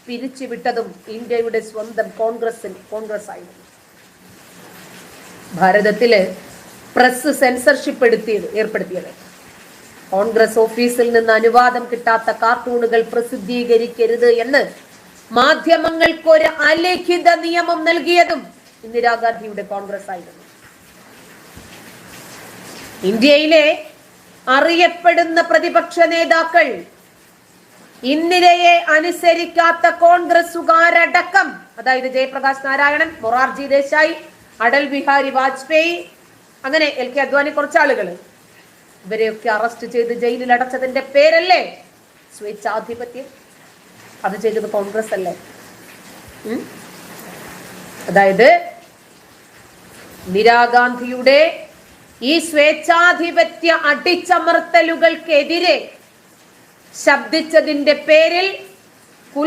പിരിച്ചുവിട്ടതും ഇന്ത്യയുടെ സ്വന്തം കോൺഗ്രസ് ആയിരുന്നു. ഭാരതത്തില് പ്രസ് സെൻസർഷിപ്പ് ഏർപ്പെടുത്തിയത് കോൺഗ്രസ് ഓഫീസിൽ നിന്ന് അനുവാദം കിട്ടാത്ത കാർട്ടൂണുകൾ പ്രസിദ്ധീകരിക്കരുത് എന്ന് മാധ്യമങ്ങൾക്കൊരു അലിഖിത നിയമം നൽകിയതും ഇന്ദിരാഗാന്ധിയുടെ കോൺഗ്രസ് ആയിരുന്നു. ഇന്ത്യയിലെ അറിയപ്പെടുന്ന പ്രതിപക്ഷ നേതാക്കൾ ഇന്ദിരയെ അനുസരിക്കാത്ത കോൺഗ്രസുകാരടക്കം, അതായത് ജയപ്രകാശ് നാരായണൻ, മൊറാർജി ദേശായി, അടൽ ബിഹാരി വാജ്പേയി, അങ്ങനെ LK അദ്വാനി, കുറച്ചാളുകൾ, ഇവരെയൊക്കെ അറസ്റ്റ് ചെയ്ത് ജയിലിൽ അടച്ചതിന്റെ പേരല്ലേ സ്വേച്ഛാധിപത്യം? അത് ചെയ്തത് കോൺഗ്രസ് അല്ലേ? അതായത് ഇന്ദിരാഗാന്ധിയുടെ ഈ സ്വേച്ഛാധിപത്യ അടിച്ചമർത്തലുകൾക്കെതിരെ ശബ്ദിച്ചതിന്റെ പേരിൽ